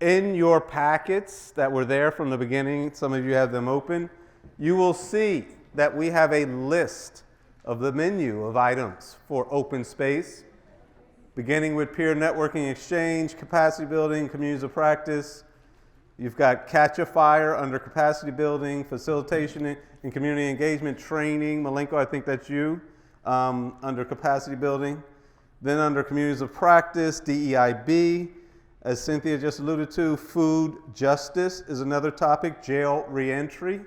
In your packets that were there from the beginning, some of you have them open, you will see that we have a list of the menu of items for open space, beginning with peer networking exchange, capacity building, communities of practice. You've got Catch a Fire under capacity building, facilitation and community engagement training. Malenko, I think that's you, under capacity building. Then under communities of practice, DEIB. As Cynthia just alluded to, food justice is another topic, jail reentry,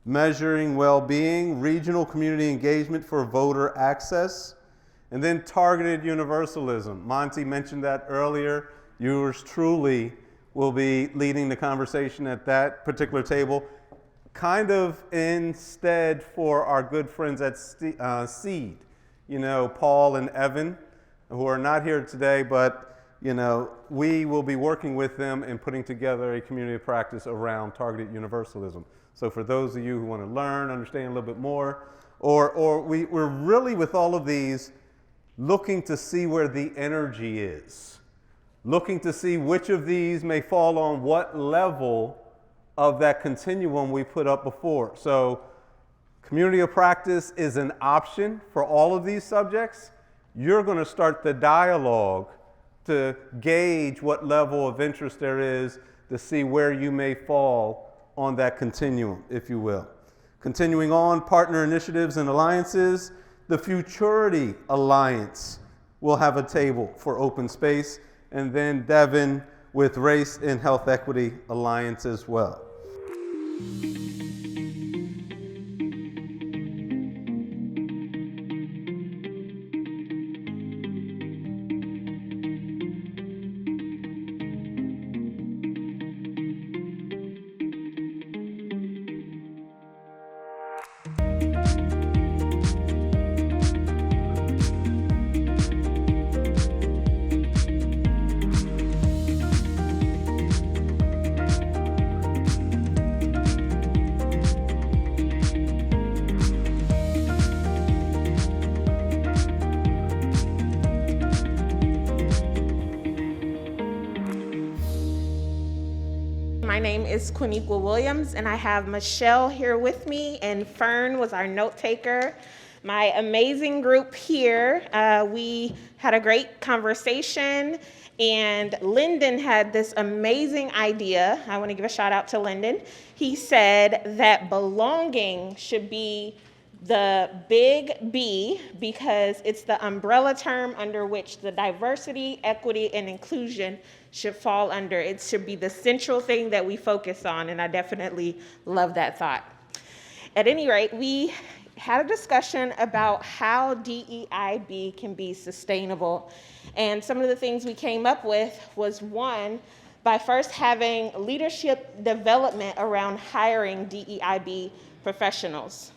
measuring well-being, regional community engagement for voter access, and then targeted universalism. Monty mentioned that earlier. Yours truly will be leading the conversation at that particular table, kind of instead for our good friends at SEED, Paul and Evan, who are not here today, but we will be working with them in putting together a community of practice around targeted universalism. So for those of you who want to learn, understand a little bit more, or we're really with all of these looking to see where the energy is, looking to see which of these may fall on what level of that continuum we put up before. So community of practice is an option for all of these subjects. You're going to start the dialogue to gauge what level of interest there is to see where you may fall on that continuum, if you will. Continuing on, partner initiatives and alliances. The Futurity Alliance will have a table for open space, and then Devin with Race and Health Equity Alliance as well. My name is Quiniqua Williams, and I have Michelle here with me, and Fern was our note taker. My amazing group here, we had a great conversation, and Lyndon had this amazing idea. I want to give a shout out to Lyndon. He said that belonging should be the big B because it's the umbrella term under which the diversity, equity, and inclusion should fall under. It should be the central thing that we focus on, and I definitely love that thought. At any rate, we had a discussion about how DEIB can be sustainable, and some of the things we came up with was, one, by first having leadership development around hiring DEIB professionals,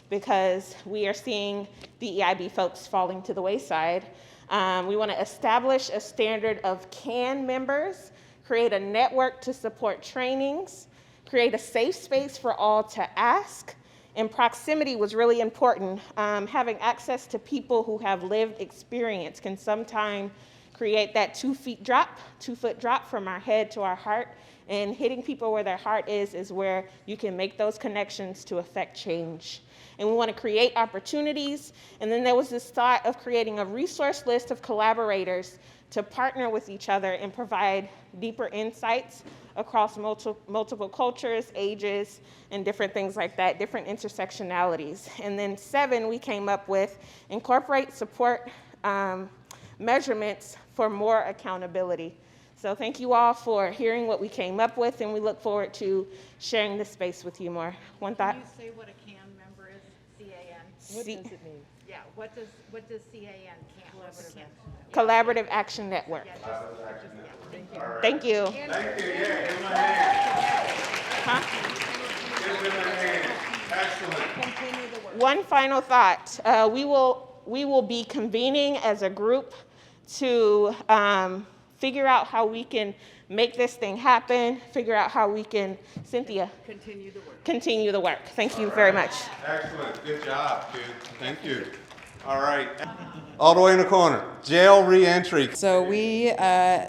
because we are seeing DEIB folks falling to the wayside. We want to establish a standard of CAN members, create a network to support trainings, create a safe space for all to ask, and proximity was really important. Having access to people who have lived experience can sometimes create that 2-foot drop from our head to our heart, and hitting people where their heart is where you can make those connections to affect change. And we want to create opportunities. And then there was this thought of creating a resource list of collaborators to partner with each other and provide deeper insights across multiple cultures, ages, and different things like that, different intersectionalities. And then 7, we came up with incorporate support measurements for more accountability. So thank you all for hearing what we came up with, and we look forward to sharing this space with you more. One thought? Can you say what a CAN member is? CAN. What does it mean? Yeah. What does CAN CAN? Collaborative Action Network. Yeah, Thank you. Thank you. Yeah, give them a hand. Huh? Give them a hand. Excellent. Continue the work. One final thought. We will be convening as a group to figure out how we can make this thing happen, figure out how we can, Cynthia, continue the work. Thank you very much. Excellent. Good job, dude. Thank you. All right. All the way in the corner. Jail reentry. So we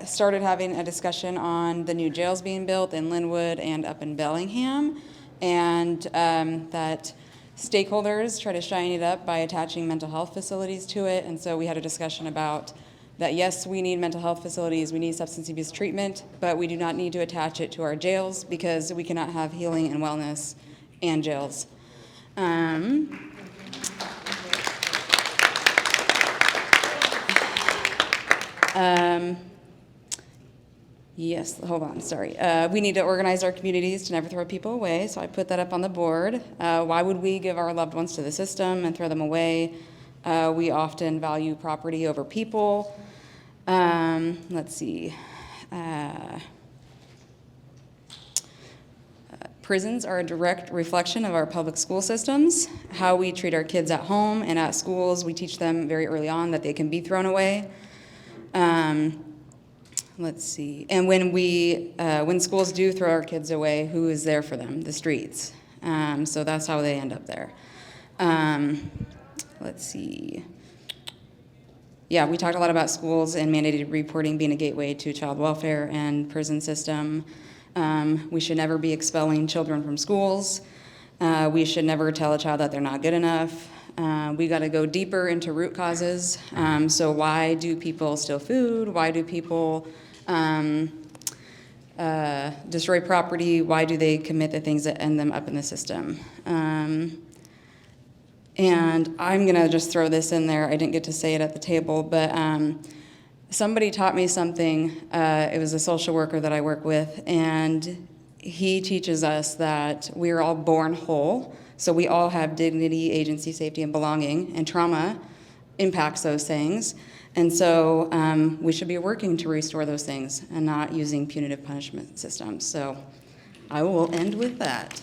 started having a discussion on the new jails being built in Linwood and up in Bellingham, and that stakeholders try to shine it up by attaching mental health facilities to it. And so we had a discussion about that, yes, we need mental health facilities, we need substance abuse treatment, but we do not need to attach it to our jails because we cannot have healing and wellness and jails. Yes, hold on, sorry. We need to organize our communities to never throw people away, so I put that up on the board. Why would we give our loved ones to the system and throw them away? We often value property over people. Let's see. Prisons are a direct reflection of our public school systems. How we treat our kids at home and at schools, we teach them very early on that they can be thrown away. Let's see. And when schools do throw our kids away, who is there for them? The streets. So that's how they end up there. Let's see. Yeah, we talked a lot about schools and mandated reporting being a gateway to child welfare and prison system. We should never be expelling children from schools. We should never tell a child that they're not good enough. We got to go deeper into root causes. So why do people steal food? Why do people destroy property? Why do they commit the things that end them up in the system? And I'm going to just throw this in there. I didn't get to say it at the table, but somebody taught me something. It was a social worker that I work with, and he teaches us that we're all born whole. So we all have dignity, agency, safety, and belonging, and trauma impacts those things. And so we should be working to restore those things and not using punitive punishment systems. So I will end with that.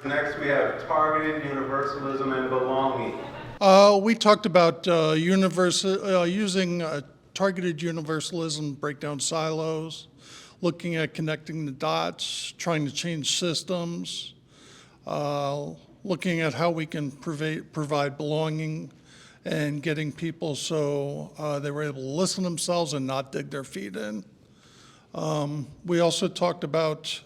Next, we have targeted universalism and belonging. We talked about using targeted universalism, break down silos, looking at connecting the dots, trying to change systems, looking at how we can provide belonging and getting people so they were able to listen to themselves and not dig their feet in. We also talked about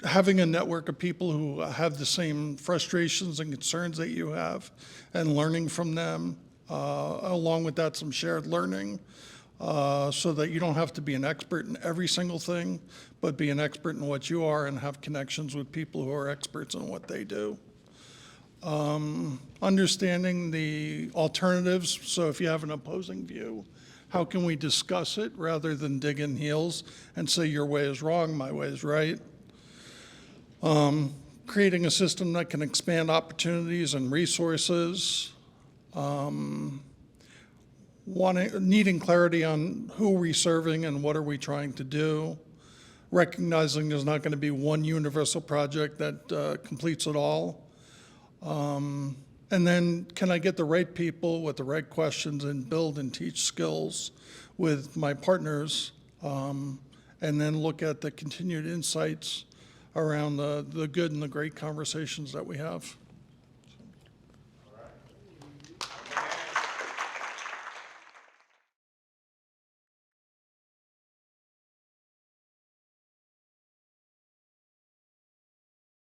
having a network of people who have the same frustrations and concerns that you have and learning from them. Along with that, some shared learning so that you don't have to be an expert in every single thing, but be an expert in what you are and have connections with people who are experts in what they do. Understanding the alternatives, so if you have an opposing view, how can we discuss it rather than dig in heels and say your way is wrong, my way is right? Creating a system that can expand opportunities and resources, needing clarity on who we're serving and what are we trying to do, recognizing there's not going to be one universal project that completes it all. And then can I get the right people with the right questions and build and teach skills with my partners, and then look at the continued insights around the good and the great conversations that we have.